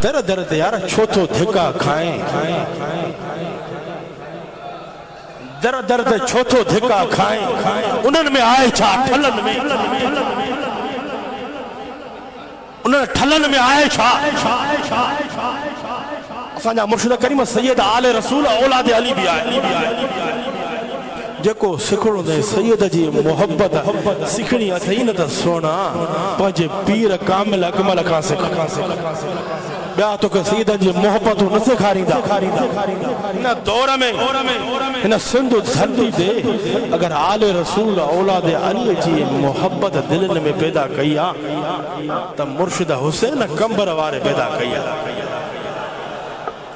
दर दर ते यार छोथो धिका खाएं, दर दर ते छोथो धिका खाएं, उन्हनि में आए छा ठलनि में, उन्हनि ठलनि में आए छा। असांजा मुर्शिद करीम सैयद आले रसूल औलाद अली भी आहे, जेको सिखणो अथई सैयद जी मोहब्बत सिखणी अथई न त सोना पंहिंजे पीर कामिल अकमल खां सिख। ॿिया तोखे सैयद जी मोहब्बतूं न सेखारींदा। हिन दौर में हिन सिंध धरती ते अगर आले रसूल औलाद अली जी मोहब्बत दिलनि में पैदा कई आहे त मुर्शिद हुसैन कंबर वारे पैदा कई आहे।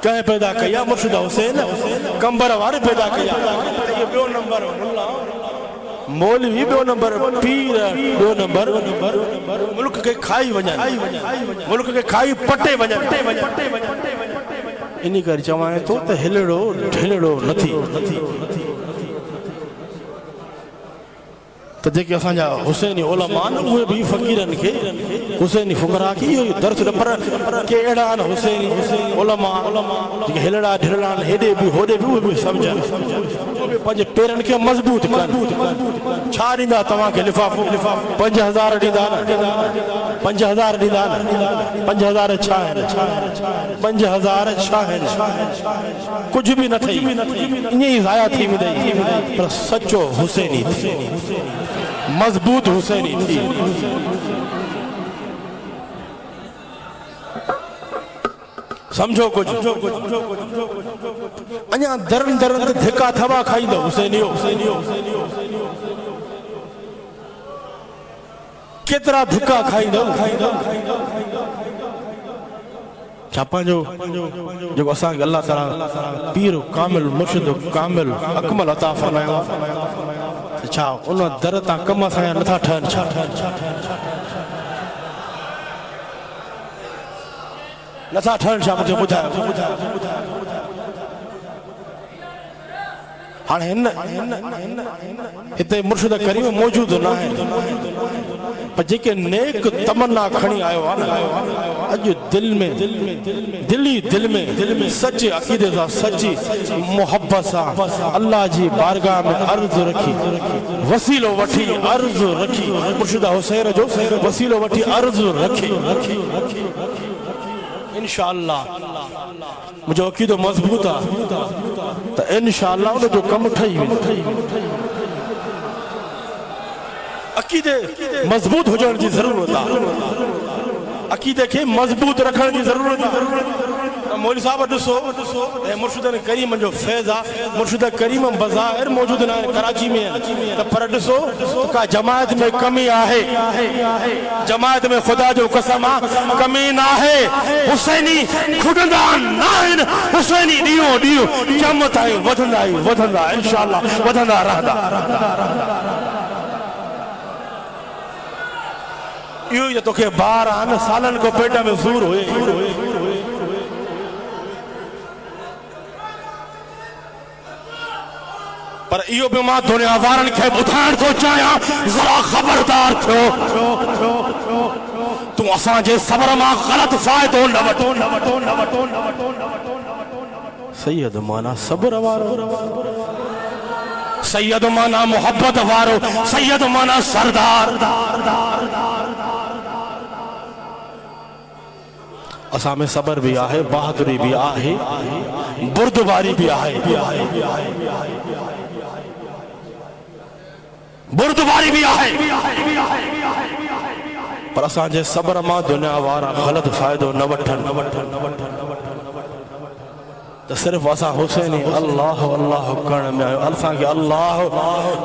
कंहिं पैदा कई आहे? मुर्शिद हुसैन कंबर वारे पैदा कई आहे। ॿियो नंबर मौलवी, ॿियो नंबर पीर, ॿियो नंबर मुल्क खे खाई वञनि, मुल्क खे खाई पटे वञनि। इन करे चवां थो त हिलड़ो ढिलड़ो नथी। त जेके असांजा हुसैनी उलमा आहिनि उहे बि फ़क़ीरनि खे हुसैनी फुक़रा खे इहो दर्स ॾियनि। पर के अहिड़ा आहिनि हुसैनी उलमा जेके हिलड़ा ढिलड़ा आहिनि, हेॾे बि होॾे बि उहे बि सम्झनि, पंहिंजे पेरनि खे मज़बूत कनि। छा ॾींदा तव्हांखे लिफ़ाफ़ो? 5000 ॾींदा न, 5000 ॾींदा न, 5000 छा आहिनि? 5000 छा आहिनि? कुझु बि न ठही, ईअं ई ज़ाया थी वेंदी। पर सचो हुसैनी थी, मज़बूत हुसैनी थी। समझो कुछ अञा दरन दरन ते धिका थवा खाईंदो हुसैनियो। केतिरा धिका खाईंदो? छा पंहिंजो जेको असांखे अल्लाह ताला पीर कामिल मुर्शिद कामिल अकमल अता फरमायो, छा उन दर तां कम असांजा नथा ठहनि? छा नथा ठहनि? छा मूंखे ॿुधायो। हाणे हिते मुर्शिद करीम मौजूदु न आहे, पर जेके नेक तमन्ना खणी आयो आहे न, अॼु दिल में सचे अक़ीदे सां सची मोहब्बत सां अल्लाह जी बारगाह में अर्ज़ रखी, वसीलो वठी अर्ज़ रखी, मुर्शिद हुसैन जो वसीलो वठी अर्ज़ रखी, इंशाअल्लाह मुझो अक़ीदो मज़बूत आहे त इंशाअल्लाह उन जो कम ठही वेंदो। अक़ीदे मज़बूत हुजण जी ज़रूरत आहे, अक़ीदे खे मज़बूत रखण जी ज़रूरत आहे। मौलवी साहब ॾिसो, ऐं मुर्शिद करीम जो फैज़ आहे। मुर्शिद करीम बज़ाहिर मौजूदु न आहे, कराची में त पर ॾिसो का जमायत में कमी आहे, जमायत में ख़ुदा जो कसम आहे कमी न आहे। हुसैनी खुॾंदा न आहिनि, हुसैनी ॾींहों ॾींहुं चम ताईं वधंदा इंशाअल्लाह, वधंदा रहंदा। इहो ई तोखे ॿार आहिनि, सालनि को पेट में सूर हुए, पर इहो बि मां दुनिया वारनि खे ॿुधाइण थो चाहियां, ज़रा ख़बरदार थियो, तूं असांजे सबर मां ग़लति फ़ाइदो न वठो। सैयद माना सब्र वारो, सैयद माना मोहब्बत वारो, सैयद माना सरदार। असां में सब्र भी आहे, बहादुरी भी आहे, बुर्दबारी भी आहे, बुर्दबारी भी आहे। पर असांजे सब्र मां दुनिया वारा ग़लत फ़ाइदो न वठनि। त सिर्फ़ असां हुसैनी अल्लाह अल्लाह करण में आहियूं। असांखे अल्लाह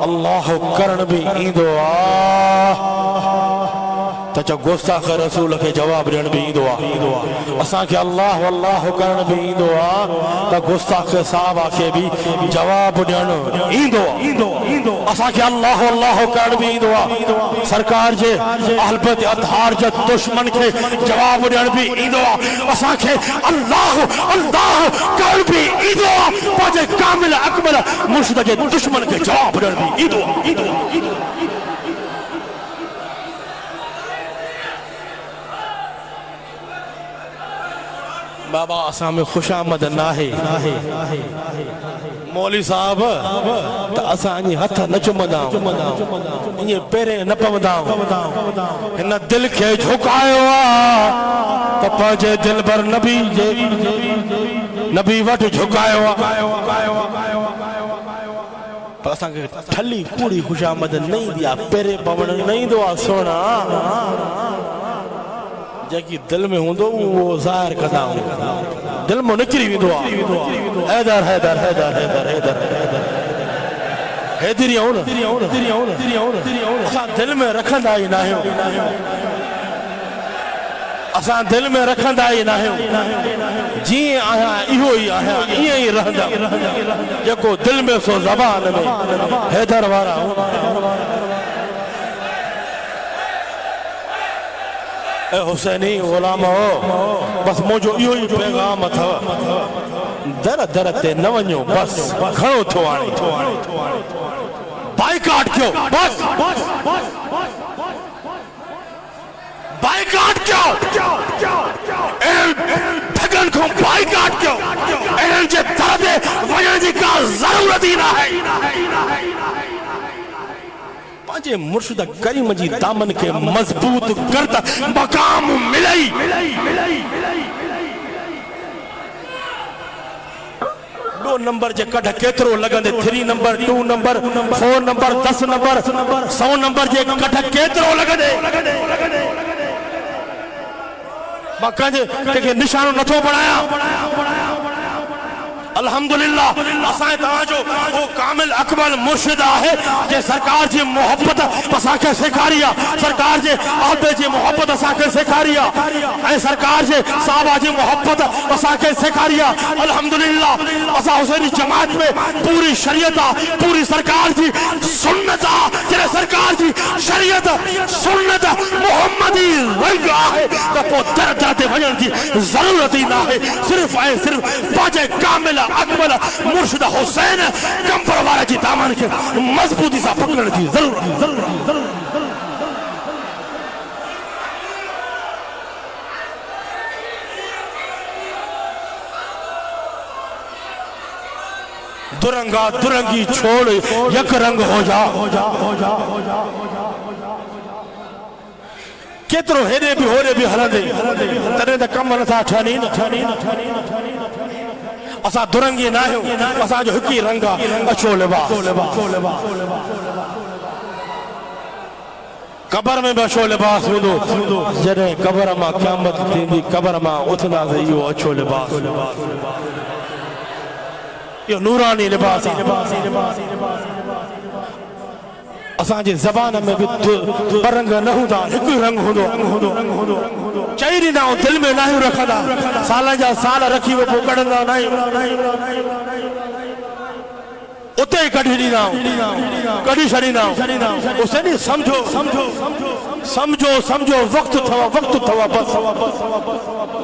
अल्लाह करण बि ईंदो आहे, त चओ गुस्ताख रसूल खे जवाब ॾियण बि ईंदो आहे। असांखे अल्लाह अल्लाह करण बि ईंदो आहे, त गुस्ताख साहबा खे बि जवाब ॾियण ईंदो आहे। असांखे अल्लाह अल्लाह करण बि ईंदो आहे, सरकार जे अहलबत अतहार जे दुश्मन खे जवाब ॾियण बि ईंदो आहे। असांखे अल्लाह अल्लाह करण बि ईंदो आहे, पंहिंजे कामिल अकमल मुर्शिद जे दुश्मन खे जवाब ॾियण बि ईंदो आहे। बाबा असां में खुशामद नाहे मौली साहब त असां अञे हथ न चुमंदा इएं पेरें न पवंदा हिन दिल खे झुकायो आहे त पंहिंजे दिल भर नबी वटि झुकायो आहे पर असांखे ठली कूड़ी खुशामद न ईंदी आहे पेरे पवण न ईंदो आहे सोना जेकी दिल में हूंदो उहो ज़ाहिर कंदा दिल में निकिरी वेंदो आहे हैदर हैदर हैदर हैदर हैदर हैदरी असां दिल में रखंदा ई न आहियूं असां दिल में रखंदा ई न आहियूं जीअं आहियां इहो ई आहियां ईअं ई रहंदा जेको दिल में सो ज़बान में हैदर वारा ए हुसैनी गुलाम हो बस मुझो इहो ई पैगाम अथव दर दर ते न वञो बस घणो थियो हाणे बाइकाट कयो बस बाइकाट कयो ठगन को बाइकाट कयो इन्हनि जे दर ते वञण जी का ज़रूरत ई न आहे पांचे मुर्शिद करीम जी दामन के मजबूत करत मकाम मिलई दो नंबर जे कढ केतरो लगंदे 3 number 2 number 4 number 10 number 100 number जे कढ केतरो लगंदे मां कंहिंजे के निशानो नथो बणाया अल्हम्दुलिल्लाह असां तव्हांजो वो कामिल अकमल मुर्शिद आहे जे सरकार जी मोहब्बत असांखे सेखारी आहे सरकार जे आदे जी मोहब्बत असांखे सेखारी आहे ऐं सरकार जे साहबा जी मोहब्बत असांखे सेखारी आहे अल्हम्दुलिल्लाह असां हुसैनी जमात में पूरी शरीयत आहे पूरी सरकार जी सुन्नत आहे जॾहिं सरकार जी शरीयत सुन्नत मोहम्मदी रंग आहे त पोइ दर दर ते वञण जी ज़रूरत ई न आहे सिर्फ़ ऐं सिर्फ़ पंहिंजे कामिल अकमल मुर्शिद हुसैन कंबर वारे जी दामन के मजबूती से पकड़ने की जरूरत दुरंगा दुरंगी छोड़ यक रंग हो जा केतरो हेरे भी होरे भी हलंदे तने त कम नथा ठनी असां दुरंगी न आहियूं असांजो हिकु ई रंग आहे अछो लिबास कबर में भी अछो लिबास हूंदो जॾहिं कबर मां क़यामत थींदी कबर मां उथंदासीं इहो अछो लिबास इहो नूरानी लिबास आहे असांजे ज़बान में भी रंग न हूंदा हिकु ई रंग हूंदो चई ॾींदा ऐं दिलि में नाहियूं रखंदा साल जा साल रखी पोइ कढंदा न उते ही कढी ॾींदा कढी छॾींदा हुसैनी समझो समझो समझो वक़्तु अथव बस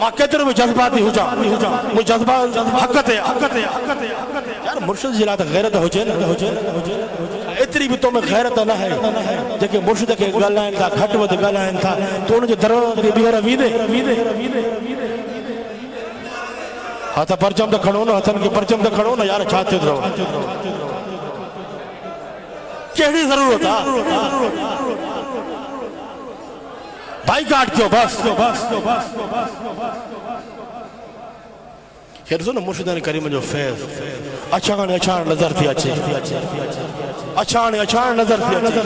मां केतिरो बि जज़्बाती हुजां मुंहिंजो जज़्बात हक़ ते यार मुर्शिद जे लाइ त गैरत हुजे न एतिरी बि तो में गैरत न आहे जेके मुर्शिद खे ॻाल्हाइनि था घटि वधि ॻाल्हाइनि था त उनजे दरवाज़े ते ॿीहर वींदे हा त परचम त खणो न हथनि खे परचम त खणो न यार छा थियो अथव कहिड़ी ज़रूरत आहे बाइकाट कयो बस खे ॾिसो न मुर्शिद करीम जो फैज़ अछाण अछाण नज़र थी अचे अछाण अछाण नज़र थी अचे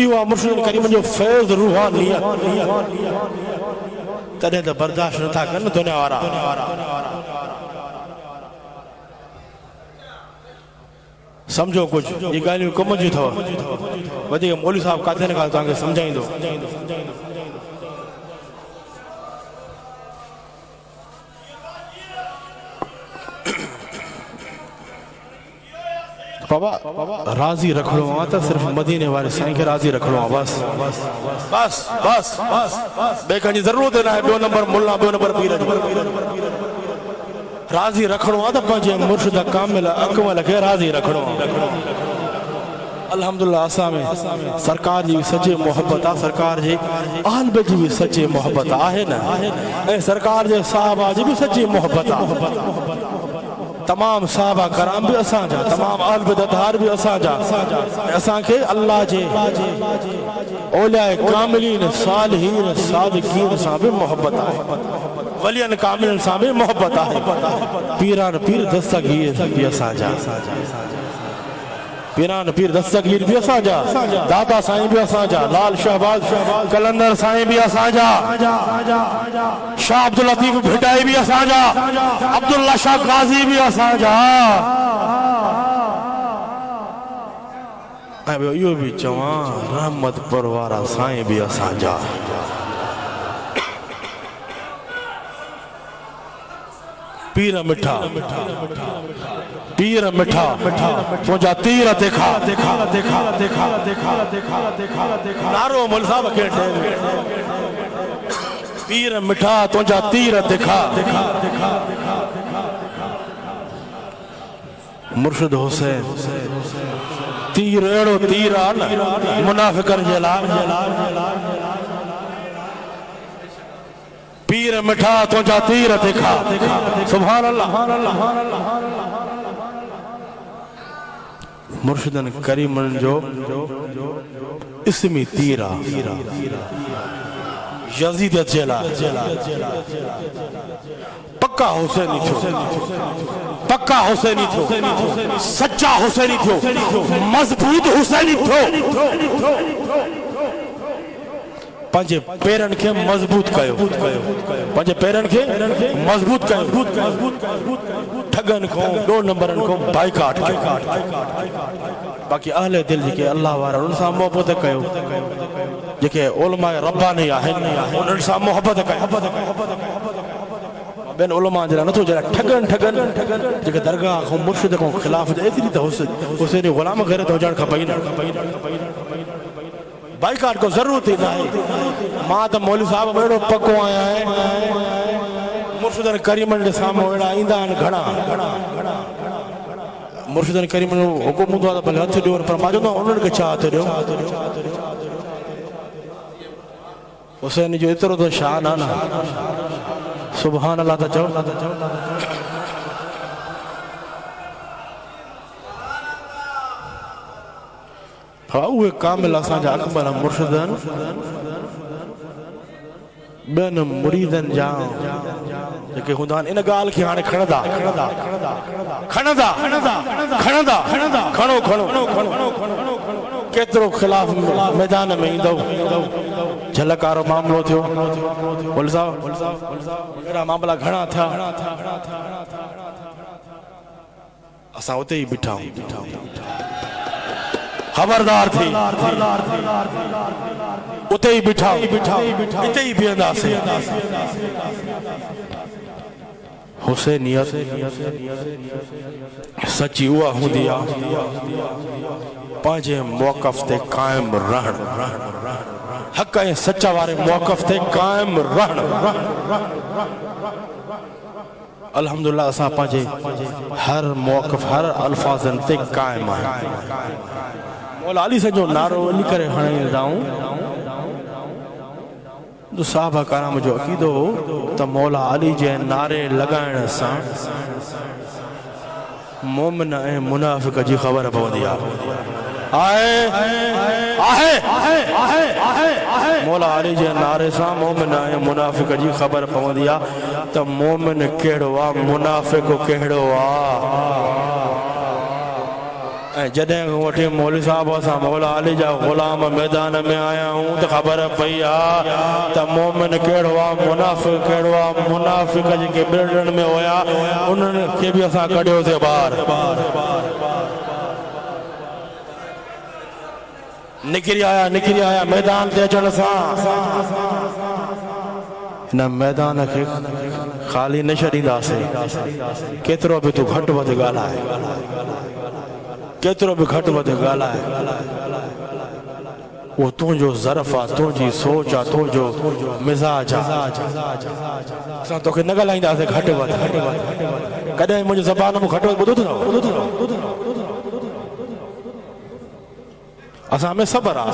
इहो आहे मुर्शिद करीम जो फैज़ रूहानियत तॾहिं त बर्दाश्त नथा कनि दुनिया वारा समझो कुछ ये गालियों कम जी था वधिक मौलवी साहब काथे न काथे तव्हांखे समझाईंदो बाबा राजी रखणो आहे त सिर्फ़ मदीने वारे साईं खे राजी रखणो आहे बस बस बस बस ॿिए कंहिंजी ज़रूरत न आहे ॿियो नंबर मुल्ला ॿियो नंबर पीर राजी रखणो आहे त पंहिंजे मुर्शिद कामिल अकमल खे राजी रखणो आहे अल्हम्दुलिल्लाह असां में सरकार जी सच्ची मोहब्बत आहे, सरकार जी आल बे जी भी सच्ची मोहब्बत आहे न, ऐं सरकार जे साहबा जी भी सच्ची मोहब्बत आहे। तमाम साहबा कराम भी असांजा, तमाम आल बिदतहार भी असांजा। असांखे अल्लाह जे औलियाए कामिलीन सालिहीन सादिकीन सां भी मोहब्बत आहे, वलियन कामिलन सां भी मोहब्बत आहे। पीरान पीर दस्तगीर भी असांजा, पीरान पीर दस्तगीर भी असांजा, दादा साईं भी असांजा, लाल शहबाज कलंदर साईं भी असांजा, शाह अब्दुल लतीफ भिटाई भी असांजा, अब्दुल्ला शाह गाजी भी असांजा। ऐं इहो बि चवां रहमतपुर वारा साईं भी असांजा। पीर मिठा पीर मिठा तुझा तीर देखा नारो मुल साहब के पीर मिठा तुझा तीर देखा। मुर्शिद हुसैन तीर एड़ो तीर आ न मुनाफिकन जे लाइ। पीर मिठा तुझा तीर देखा, सुभान अल्लाह। मुर्शिदन करीमन जो इसमी तीरा यजीद जेला पक्का हुसैनी थियो, पक्का हुसैनी थियो, सच्चा हुसैनी थियो, मजबूत हुसैनी थियो। पंजे पेरन के मजबूत कयो, पंजे पेरन के मजबूत कयो। ठगन को दो नंबरन को बाइकाट के। बाकी अहले दिल जेके अल्लाह वारा उन सां मोहब्बत कयो, जेके उलमाए रब्बानी आहिनि उन्हनि सां मोहब्बत कयो। बेन उलमा जरा नथो जरा ठगन जेके दरगाह को मुर्शिद को खिलाफ एतिरी त हुसैनी गुलाम घर तो हुजण खपई न। बाइकाट को जरूरत ही नहीं। मां तो मौलवी साहब एड़ो पको आया है, मुर्शिदन करीमन जे साम्हूं एड़ा ईंदा आहिनि घणा। मुर्शिदन करीमन हुकुम हूंदो आहे त भले हथ ॾियो, पर मां चवंदो आहियां उन्हनि खे छा हथ ॾियो। हुसैन जो एतिरो त शान आहे न, सुभान अल्लाह त चओ। हाँ उहे कामिल असांजा अकबर मुर्शिदन ॿियनि मुरीदनि जा जेके हूंदा आहिनि इन ॻाल्हि खे हाणे खणंदा खणो केतिरो ख़िलाफ़ मैदान में ईंदो। झलकारो मामिलो थियो, बोल साहब अहिड़ा मामला घणा थिया। असां उते ई बीठा खबरदार थी, उते ही बिठा इते ही बीहंदासीं। हुसैनियत सची उहा हूंदी आहे पंहिंजे मौक़िफ़ ते क़ाइम रहण, हक़ ऐं सच वारे मौक़िफ़ ते क़ाइम रहण। अल्हम्दुलिल्लाह असां पंहिंजे हर मौक़िफ़ हर अल्फाज़नि ते क़ाइम आहियूं। मौला अली सॼो नारो इन करे हणाईंदा आहियूं जो साहबा कराम जो अक़ीदो हो त मौला अली जे नारे लॻाइण सां मोमिन ऐं मुनाफ़िक़ जी ख़बर पवंदी आहे। मौला अली जे नारे सां मोमिन ऐं मुनाफ़िक़ जी ख़बर पवंदी आहे त मोमिन कहिड़ो आहे, मुनाफ़िक़ कहिड़ो आहे। जॾहिं वठी मौलवी साहब असां मौला अली जा ग़ुलाम मैदान में आया हूं त ख़बर पई आहे त मोमिन कहिड़ो आहे, मुनाफ़िक़ कहिड़ो आहे। मुनाफ़िक़ जेके बिरड़नि में हुया उन्हनि खे बि असां कढियोसीं ॿाहिरि। निकिरी आया मैदान ते अचण सां हिन मैदान खे ख़ाली न छॾींदासीं। केतिरो बि तूं घटि वधि ॻाल्हाए, केतिरो बि घटि वधि ॻाल्हाए, वो तुंहिंजो ज़र्फ़ आहे, तुंहिंजी सोच आहे, तुंहिंजो मिज़ाज आहे। असां तोखे न ॻाल्हाईंदासीं घटि वधि। कॾहिं मुंहिंजी ज़बान में घटि वधि ॿुधो अथव? असा में सबर आ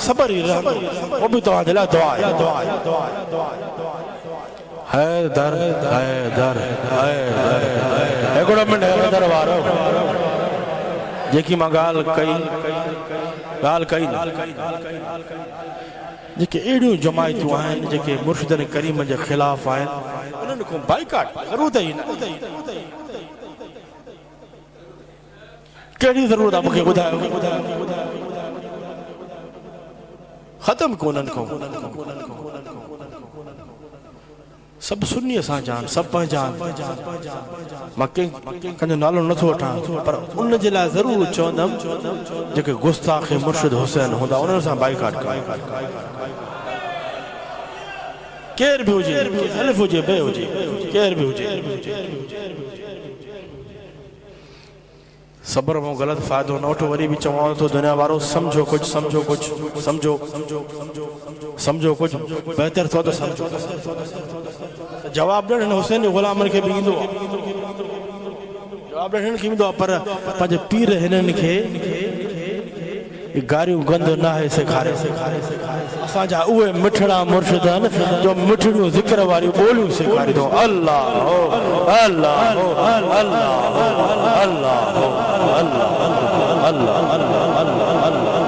सबर ही रहंदो वो भी तो दिला दुआ है दर एकोड़ा मिनट है दर वारो जेकी मां गाल कई जेके एड़ियूं जमायतूं आहिनि जेके मुर्शिदन करीम जे खिलाफ आहिनि उन्हनि को बाइकाट ज़रूरत ही न कहिड़ी ज़रूरत आहे मूंखे ॿुधायो ख़त्म कोन्हनि को सब सुन्नी असां जान सब पहचान मां कंहिंजो नालो नथो वठां पर उन जे लाइ ज़रूरु चवंदमि जेके गुस्ताख़ मुर्शिद हुसैन हूंदा उन्हनि सां बाइकाट केर भी हुजे अलिफ हुजे बे हुजे केर भी हुजे सबर में गलत फायदो न वठो वरी भी चवां तो दुनिया वारो समझो कुछ बेहतर तो समझो जवाब ॾियण हुसैन गुलामन के भी ईंदो जवाब ॾियण के ईंदो पर पंहिंजे पीर हिननि खे गारियूं गंद न आहे सेखारे असांजा उहे मिठड़ा मुर्शिद आहिनि जो मिठड़ियूं ज़िक्र वारियूं ॿोलियूं सेखारी थो अल्लाह अल्लाह अल्लाह अल्लाह अल्लाह अल्लाह अल्लाह अल्लाह